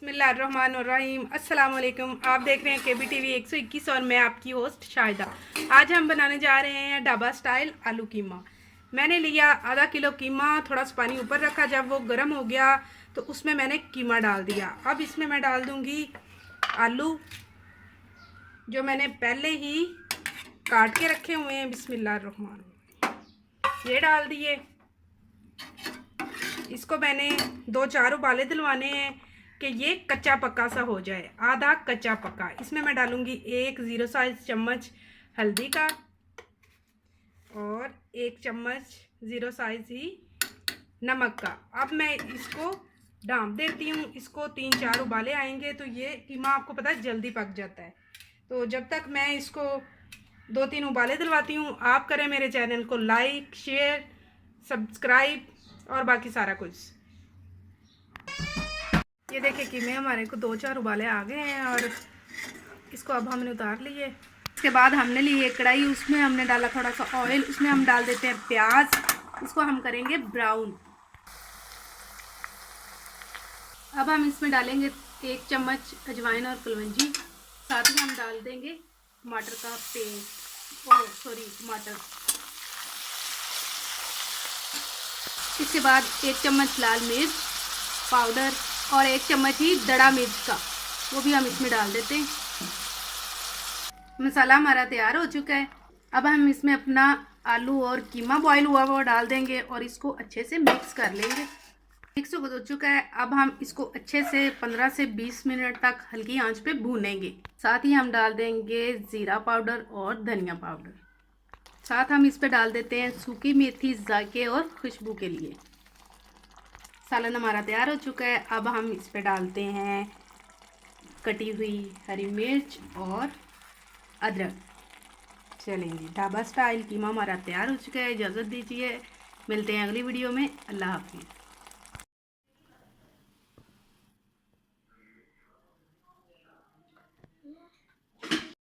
बिस्मिल्लाहिर्रहमानिर्रहीम। अस्सलाम वालेकुम। आप देख रहे हैं KBTV 121 और मैं आपकी होस्ट शाहिदा। आज हम बनाने जा रहे हैं ढाबा स्टाइल आलू कीमा। मैंने लिया आधा किलो कीमा, थोड़ा सा पानी ऊपर रखा, जब वो गर्म हो गया तो उसमें मैंने कीमा डाल दिया। अब इसमें मैं डाल दूँगी आलू जो मैंने पहले ही काट के रखे हुए हैं। बिस्मिल्लाहिर्रहमानिर्रहीम, ये डाल दिए। इसको मैंने 2-4 उबाले दिलवाने हैं कि ये कच्चा पक्का सा हो जाए, आधा कच्चा पक्का। इसमें मैं डालूंगी 1 0 साइज चम्मच हल्दी का और 1 चम्मच 0 साइज ही नमक का। अब मैं इसको ढाँप देती हूँ। इसको 3-4 उबाले आएंगे तो ये कीमा आपको पता है जल्दी पक जाता है। तो जब तक मैं इसको 2-3 उबाले दिलवाती हूँ, आप करें मेरे चैनल को लाइक, शेयर, सब्सक्राइब और बाकी सारा कुछ। ये देखिए कीमे हमारे को 2-4 उबाले आ गए हैं और इसको अब हमने उतार लिए। इसके बाद हमने ली एक कढ़ाई, उसमें हमने डाला थोड़ा सा ऑयल। उसमें हम डाल देते हैं प्याज, इसको हम करेंगे ब्राउन। अब हम इसमें डालेंगे 1 चम्मच अजवाइन और कलवंजी, साथ ही हम डाल देंगे टमाटर का पेस्ट, टमाटर। इसके बाद 1 चम्मच लाल मिर्च पाउडर और 1 चम्मच ही दड़ा मिर्च का, वो भी हम इसमें डाल देते हैं। मसाला हमारा तैयार हो चुका है। अब हम इसमें अपना आलू और कीमा बॉईल हुआ वो डाल देंगे और इसको अच्छे से मिक्स कर लेंगे। मिक्स हो चुका है। अब हम इसको अच्छे से 15 से 20 मिनट तक हल्की आंच पे भूनेंगे। साथ ही हम डाल देंगे ज़ीरा पाउडर और धनिया पाउडर। साथ हम इस पे डाल देते हैं सूखी मेथी जायके और खुशबू के लिए। सालन हमारा तैयार हो चुका है। अब हम इस पे डालते हैं कटी हुई हरी मिर्च और अदरक। चलेंगे, ढाबा स्टाइल कीमा हमारा तैयार हो चुका है। इजाज़त दीजिए, मिलते हैं अगली वीडियो में। अल्लाह हाफिज़।